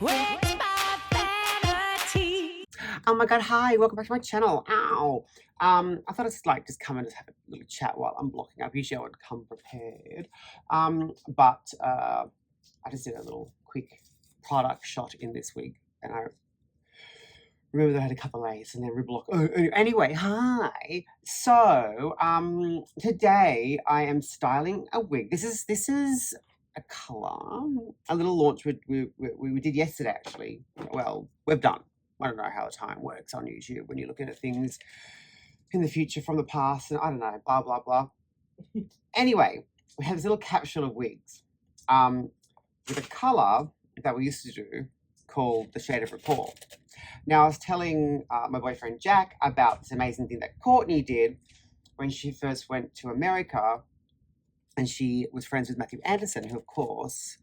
Wakes my vanity. Oh my god, hi, welcome back to my channel. Ow. I thought I'd just come and just have a little chat while I'm blocking up. Usually I would come prepared. But I just did a little quick product shot in this wig, and I remember that I had a couple of A's and then reblock. Anyway, hi. So today I am styling a wig. This is a colour, a little launch we did yesterday actually. Well, we've done. I don't know how the time works on YouTube when you're looking at things in the future from the past, and I don't know, blah blah blah. Anyway, we have this little capsule of wigs with a colour that we used to do called the Shade of Rupaul. Now, I was telling my boyfriend Jack about this amazing thing that Courtney did when she first went to America, and she was friends with Matthew Anderson, who, of course,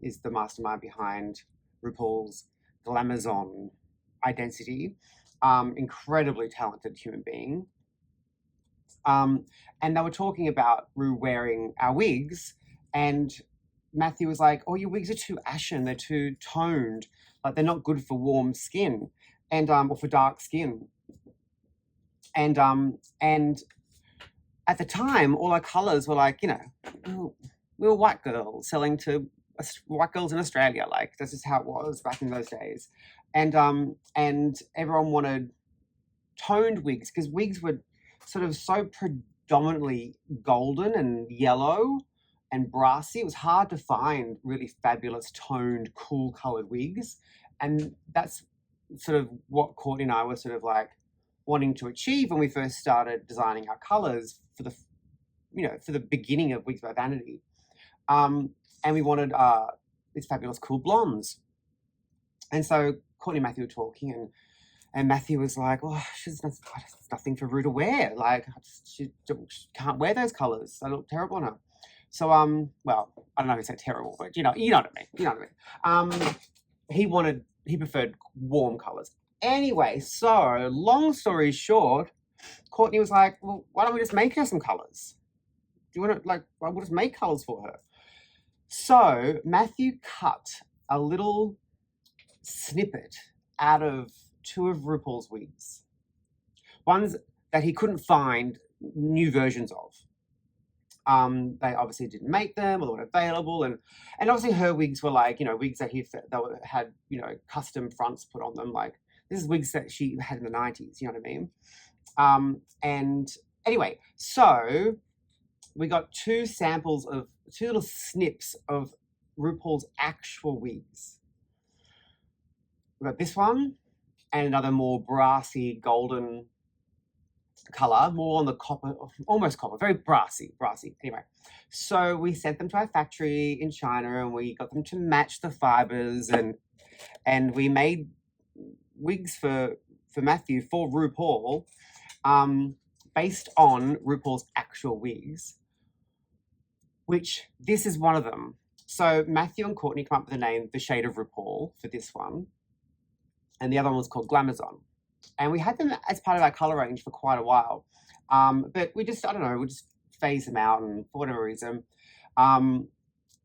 is the mastermind behind RuPaul's Glamazon identity. Incredibly talented human being. And they were talking about Ru wearing our wigs, and Matthew was like, "Oh, your wigs are too ashen. They're too toned. Like they're not good for warm skin, and or for dark skin." And at the time, all our colours were like, we were white girls selling to white girls in Australia. Like that's just how it was back in those days. And everyone wanted toned wigs because wigs were sort of so predominantly golden and yellow and brassy. It was hard to find really fabulous toned, cool colored wigs, and that's sort of what Courtney and I were sort of like wanting to achieve when we first started designing our colors for the beginning of Wigs by Vanity. And we wanted these fabulous cool blondes. And so Courtney and Matthew were talking, and Matthew was like, "Oh, there's nothing for Ru to wear. Like, she can't wear those colors. They look terrible on her." So, well, I don't know if it's terrible, but you know what I mean. He preferred warm colors. Anyway, so long story short, Courtney was like, "Well, why don't we just make her some colors? Do you want to we'll just make colors for her." So Matthew cut a little snippet out of two of RuPaul's wigs, ones that he couldn't find new versions of. They obviously didn't make them or they weren't available, and obviously her wigs were like, wigs that had custom fronts put on them. Like this is wigs that she had in the 90s, you know what I mean? And anyway, so we got two little snips of RuPaul's actual wigs. We got this one and another more brassy golden color, more on the copper, almost copper, very brassy. Anyway, so we sent them to our factory in China, and we got them to match the fibers, and we made wigs for Matthew for RuPaul, based on RuPaul's actual wigs, which this is one of them. So Matthew and Courtney come up with the name The Shade of Rupaul for this one, and the other one was called Glamazon. And we had them as part of our color range for quite a while. But we just phased them out, and for whatever reason. And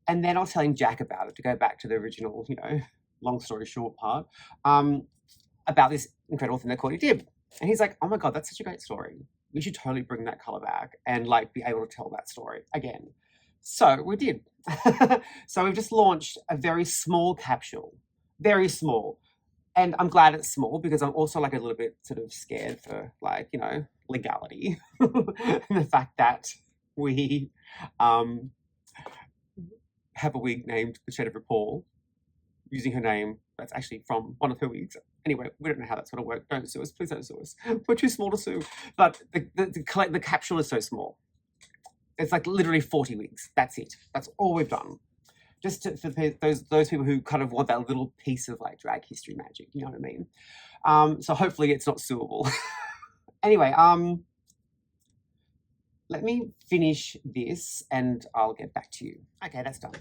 then I was telling Jack about it, to go back to the original, long story short part, about this incredible thing that Courtney did. And he's like, "Oh my God, that's such a great story. We should totally bring that color back and be able to tell that story again." So we did. So we've just launched a very small capsule, very small. And I'm glad it's small because I'm also a little bit sort of scared for legality. And the fact that we have a wig named The Shade of Rupaul, using her name that's actually from one of her wigs. Anyway, we don't know how that's going to work. Don't sue us. Please don't sue us. We're too small to sue. But the capsule is so small. It's literally 40 wigs. That's it. That's all we've done. Just for those people who kind of want that little piece of drag history magic, you know what I mean? So hopefully it's not suable. Anyway, let me finish this and I'll get back to you. Okay, that's done.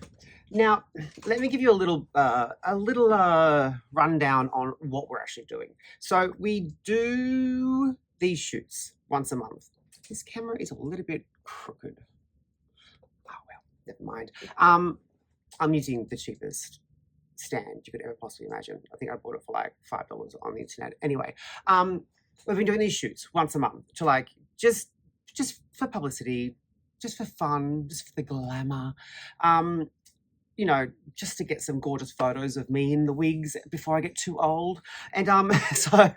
Now, let me give you a little rundown on what we're actually doing. So we do these shoots once a month. This camera is a little bit crooked. Oh well, never mind. I'm using the cheapest stand you could ever possibly imagine. I think I bought it for like $5 on the internet. Anyway, we've been doing these shoots once a month to like just for publicity, just for fun, just for the glamour. You know, just to get some gorgeous photos of me in the wigs before I get too old. And so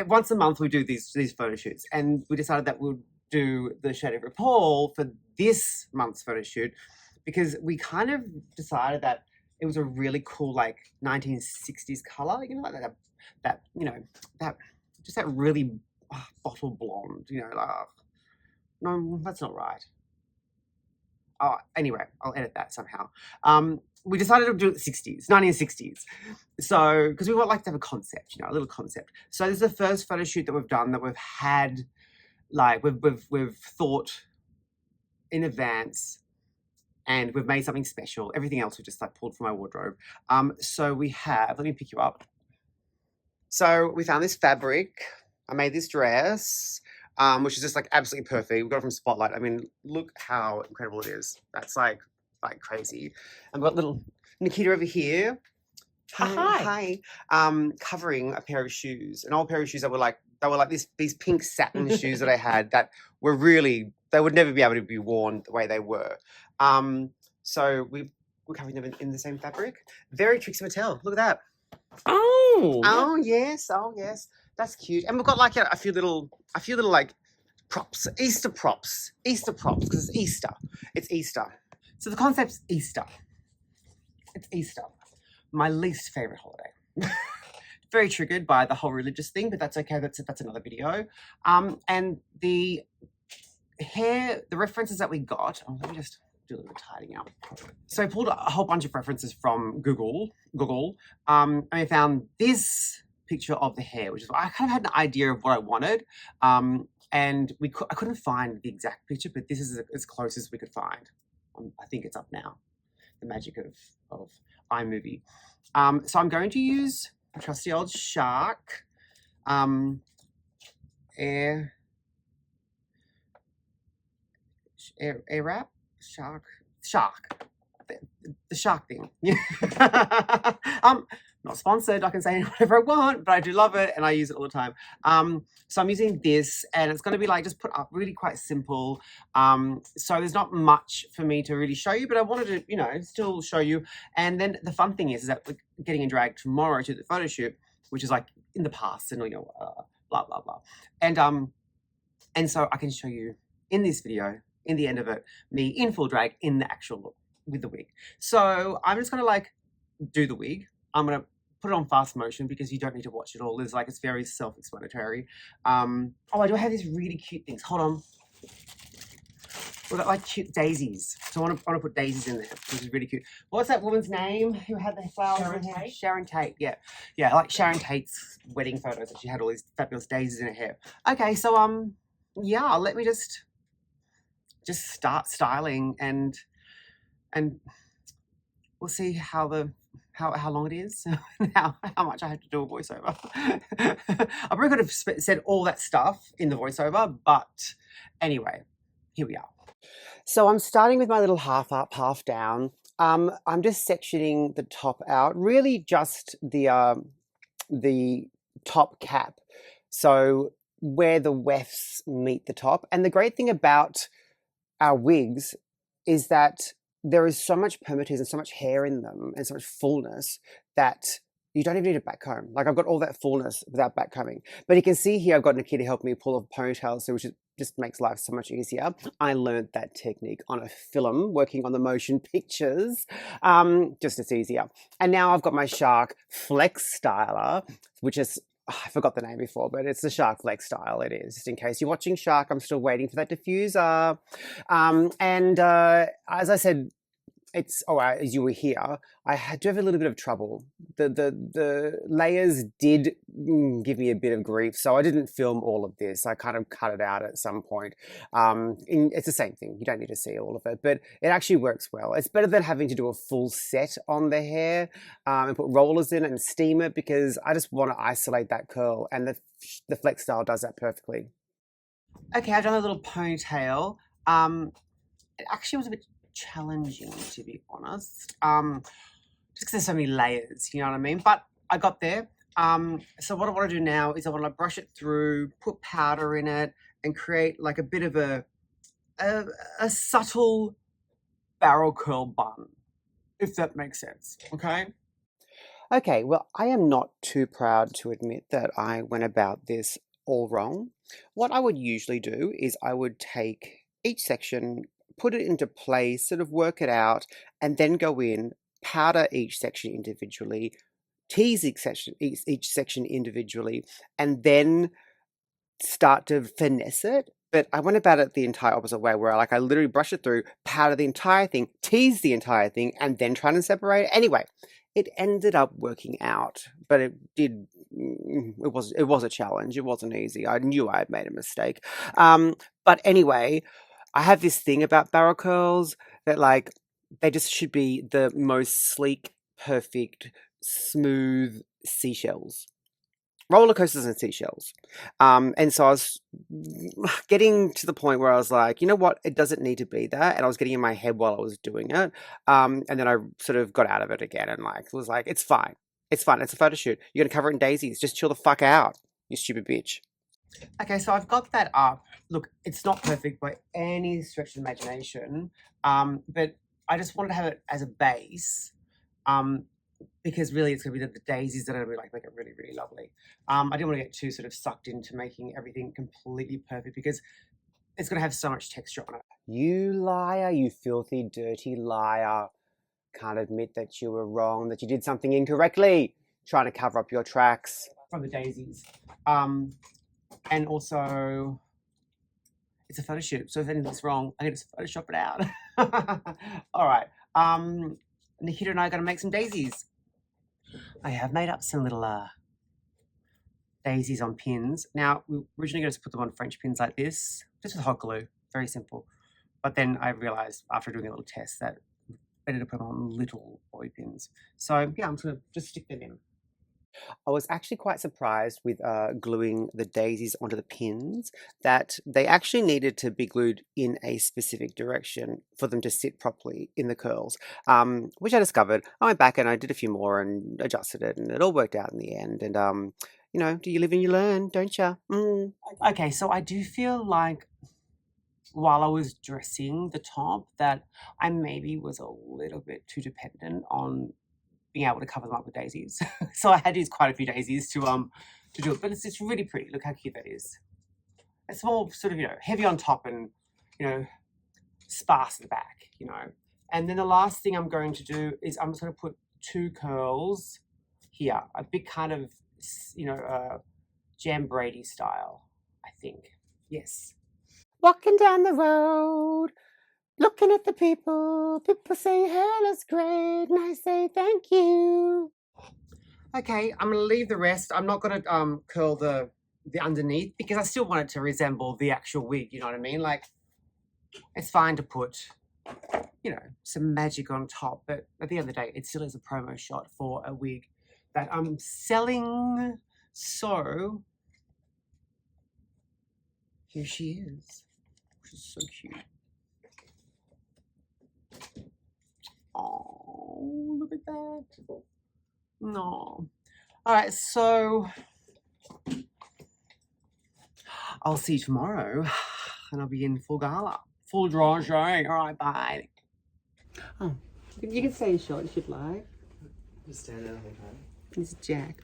once a month we do these photo shoots, and we decided that we'll do the Shade of Rupaul for this month's photo shoot because we kind of decided that it was a really cool like 1960s color, you know, like that you know, that just that really bottle blonde, you know, like no, that's not right. Oh, anyway, I'll edit that somehow. We decided to do it 60s, 1960s. So, because we want like to have a concept, you know, a little concept. So this is the first photo shoot that we've done that we've had, like we've thought in advance, and we've made something special. Everything else we just like pulled from my wardrobe. So we have, let me pick you up. So we found this fabric. I made this dress. Which is just like absolutely perfect. We got it from Spotlight. I mean, look how incredible it is. That's like crazy. And we've got little Nikita over here. Hi. Covering a pair of shoes, an old pair of shoes that were like these pink satin shoes that I had that were really, they would never be able to be worn the way they were. So we're covering them in the same fabric. Very Trixie Mattel. Look at that. Oh yes. That's cute. And we've got like a few little like props, Easter props, because it's Easter. It's Easter. So the concept's Easter. It's Easter. My least favorite holiday. Very triggered by the whole religious thing, but that's okay. That's another video. And the references that we got. Oh, let me just do a little tidying up. So I pulled a whole bunch of references from Google. And I found this picture of the hair, which is, I kind of had an idea of what I wanted, and I couldn't find the exact picture, but this is as close as we could find. I think it's up now. The magic of iMovie. So I'm going to use a trusty old Shark air wrap. Shark, the shark thing. Not sponsored, I can say whatever I want, but I do love it and I use it all the time. So I'm using this, and it's going to be like just put up really quite simple. So there's not much for me to really show you, but I wanted to, you know, still show you. And then the fun thing is that we're getting in drag tomorrow to the photo shoot, which is like in the past, and you know, blah blah blah. And so I can show you in this video, in the end of it, me in full drag in the actual look with the wig. So I'm just gonna like do the wig. I'm gonna put it on fast motion because you don't need to watch it all. There's like, it's very self-explanatory. Oh, I do have these really cute things. Hold on. We've got like cute daisies. So I want to put daisies in there, which is really cute. What's that woman's name who had the flowers in her hair? Sharon Tate. Yeah, like Sharon Tate's wedding photos that she had all these fabulous daisies in her hair. Okay, so yeah, let me just start styling, and we'll see how long it is, how much I have to do a voiceover. I probably could have said all that stuff in the voiceover, but anyway, here we are. So I'm starting with my little half up, half down. I'm just sectioning the top out, really just the top cap. So where the wefts meet the top. And the great thing about our wigs is that there is so much permatease and so much hair in them and so much fullness that you don't even need a back comb. Like, I've got all that fullness without back combing. But you can see here I've got Nikita help me pull a ponytail, so which just makes life so much easier. I learned that technique on a film working on the motion pictures. Just it's easier. And now I've got my Shark Flex Styler, which is, I forgot the name before, but it's the Shark Flex style. It is, just in case you're watching Shark. I'm still waiting for that diffuser. As I said, as you were here, I had to have a little bit of trouble. The layers did give me a bit of grief, so I didn't film all of this. I kind of cut it out at some point. It's the same thing. You don't need to see all of it, but it actually works well. It's better than having to do a full set on the hair and put rollers in it and steam it, because I just want to isolate that curl, and the Flex style does that perfectly. Okay, I've done a little ponytail. It actually was a bit challenging, to be honest. just because there's so many layers, you know what I mean? But I got there. So what I want to do now is I want to brush it through, put powder in it, and create like a bit of a subtle barrel curl bun, if that makes sense. Okay. Okay, well, I am not too proud to admit that I went about this all wrong. What I would usually do is I would take each section, put it into place, sort of work it out, and then go in, powder each section individually, tease each section individually, and then start to finesse it. But I went about it the entire opposite way, where I literally brush it through, powder the entire thing, tease the entire thing, and then try to separate it. Anyway, it ended up working out, but it was a challenge. It wasn't easy. I knew I had made a mistake. But anyway, I have this thing about barrel curls that they just should be the most sleek, perfect, smooth seashells. Roller coasters and seashells. And so I was getting to the point where I was like, you know what, it doesn't need to be that. And I was getting in my head while I was doing it. And then I sort of got out of it again and was like, it's fine. It's fine. It's a photo shoot. You're going to cover it in daisies. Just chill the fuck out, you stupid bitch. Okay, so I've got that up. Look, it's not perfect by any stretch of the imagination. But I just wanted to have it as a base. Because really it's going to be the daisies that are going to make it really, really lovely. I didn't want to get too sort of sucked into making everything completely perfect because it's going to have so much texture on it. You liar, you filthy, dirty liar. Can't admit that you were wrong, that you did something incorrectly. Trying to cover up your tracks. From the daisies. And also, it's a photo shoot, so if anything's wrong, I can just Photoshop it out. All right. Nikita and I are going to make some daisies. I have made up some little daisies on pins. Now, we were originally going to put them on French pins like this, just with hot glue, very simple. But then I realized after doing a little test that it's better to put them on little bobby pins. So yeah, I'm just going to just stick them in. I was actually quite surprised with gluing the daisies onto the pins that they actually needed to be glued in a specific direction for them to sit properly in the curls, which I discovered. I went back and I did a few more and adjusted it, and it all worked out in the end. And you know, do you live and you learn, don't you? Okay, so I do feel like while I was dressing the top that I maybe was a little bit too dependent on being able to cover them up with daisies. So I had to use quite a few daisies to do it. But it's really pretty. Look how cute that is. It's more sort of, you know, heavy on top and, you know, sparse at the back, you know. And then the last thing I'm going to do is I'm just going to put 2 curls here. A bit kind of, you know, Jam Brady style, I think. Yes. Walking down the road, looking at the people say, hey, that's great, and I say, thank you. Okay, I'm going to leave the rest. I'm not going to curl the underneath because I still want it to resemble the actual wig, you know what I mean? Like, it's fine to put, you know, some magic on top, but at the end of the day, it still is a promo shot for a wig that I'm selling. So, here she is. She's so cute. Oh, look at that. No. All right, so I'll see you tomorrow and I'll be in full gala, full dressing. All right, bye. Oh, you can stay in short if you'd like. Just stand there the whole time. This is Jack.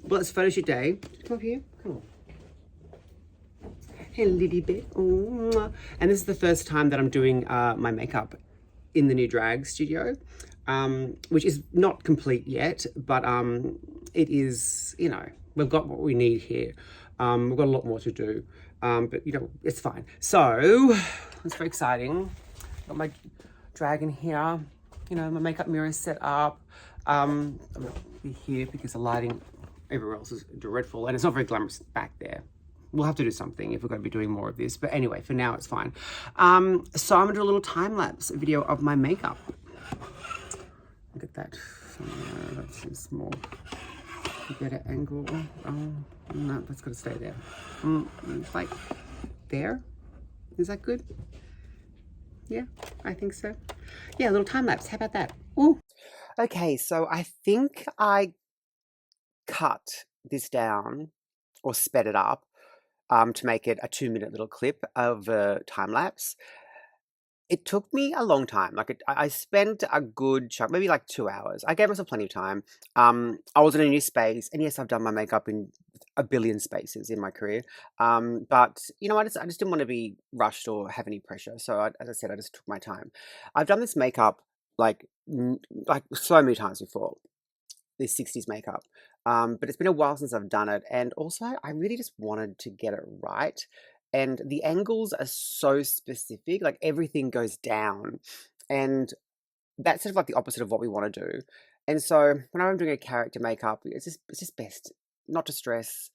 Well, it's photo shoot day. Come up here. Come on. Hey, little bit. And this is the first time that I'm doing my makeup in the new drag studio, which is not complete yet, but it is, you know, we've got what we need here. We've got a lot more to do, but, you know, it's fine. So, it's very exciting. Got my dragon here, you know, my makeup mirror is set up. I'm going to be here because the lighting everywhere else is dreadful, and it's not very glamorous back there. We'll have to do something if we're going to be doing more of this. But anyway, for now, it's fine. So I'm going to do a little time-lapse video of my makeup. Look at that. That's a small, better angle. Oh, no, that's got to stay there. Like there. Is that good? Yeah, I think so. Yeah, a little time lapse. How about that? Ooh. Okay, so I think I cut this down or sped it up to make it a 2-minute little clip of a time lapse. It took me a long time. Like I spent a good chunk, maybe like 2 hours. I gave myself plenty of time. I was in a new space, and yes, I've done my makeup in a billion spaces in my career. But you know, I just didn't want to be rushed or have any pressure. So as I said, I just took my time. I've done this makeup like like so many times before. This 60s makeup. But it's been a while since I've done it, and also I really just wanted to get it right. And the angles are so specific, like everything goes down, and that's sort of like the opposite of what we want to do. And so when I'm doing a character makeup, it's just best not to stress.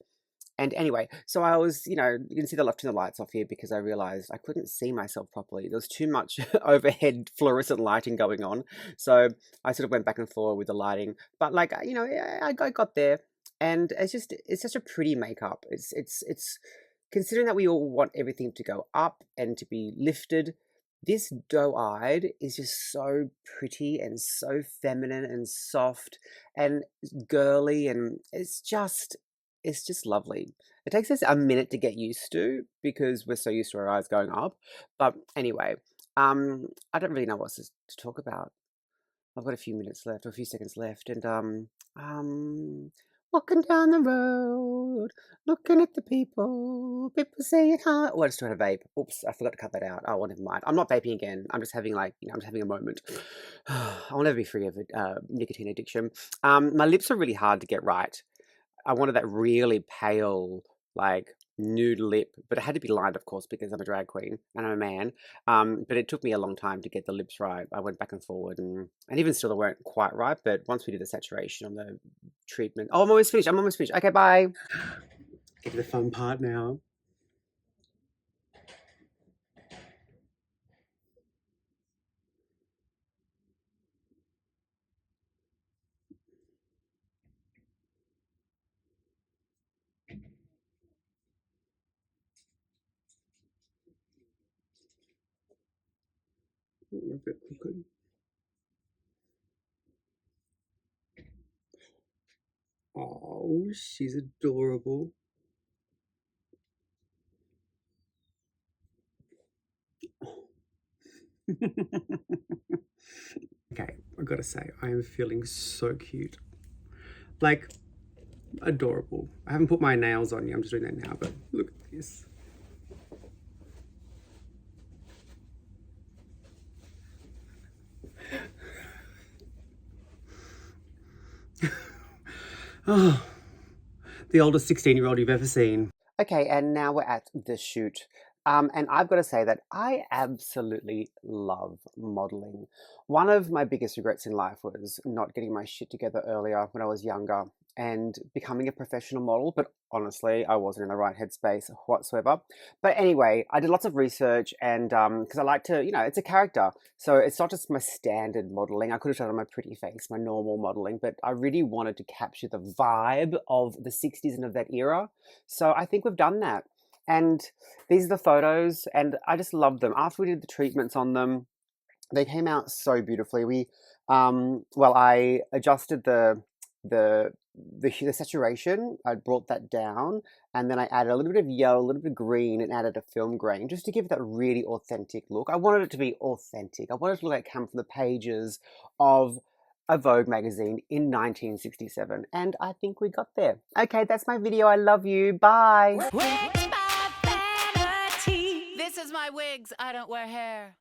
And anyway, so I was, you can see the left and the lights off here because I realized I couldn't see myself properly. There was too much overhead fluorescent lighting going on. So I sort of went back and forth with the lighting. But like, I got there, and it's such a pretty makeup. It's considering that we all want everything to go up and to be lifted. This doe-eyed is just so pretty and so feminine and soft and girly, and it's just lovely. It takes us a minute to get used to because we're so used to our eyes going up. But anyway, I don't really know what to talk about. I've got a few minutes left, or a few seconds left, and walking down the road, looking at the people saying hi. Oh, I just tried to vape. Oops, I forgot to cut that out. Oh, well, never mind. I'm not vaping again. I'm just having I'm just having a moment. I'll never be free of nicotine addiction. My lips are really hard to get right. I wanted that really pale, like nude lip, but it had to be lined, of course, because I'm a drag queen and I'm a man. But it took me a long time to get the lips right. I went back and forward, and even still, they weren't quite right. But once we did the saturation on the treatment, oh, I'm almost finished. I'm almost finished. Okay, bye. Get to the fun part now. A bit crooked. Oh, she's adorable. Okay, I gotta say, I am feeling so cute. Like, adorable. I haven't put my nails on yet, I'm just doing that now, but look at this. Oh, the oldest 16-year-old you've ever seen. Okay, and now we're at the shoot. And I've got to say that I absolutely love modeling. One of my biggest regrets in life was not getting my shit together earlier when I was younger and becoming a professional model, but honestly, I wasn't in the right headspace whatsoever. But anyway, I did lots of research, and because I like to, it's a character. So it's not just my standard modeling. I could have done it on my pretty face, my normal modeling, but I really wanted to capture the vibe of the 60s and of that era. So I think we've done that. And these are the photos, and I just love them. After we did the treatments on them, they came out so beautifully. I adjusted the saturation. I brought that down, and then I added a little bit of yellow, a little bit of green, and added a film grain just to give it that really authentic look. I wanted it to be authentic. I wanted it to look like it came from the pages of a Vogue magazine in 1967, and I think we got there. Okay, that's my video. I love you. Bye. Wigs by vanity. This is my wigs. I don't wear hair.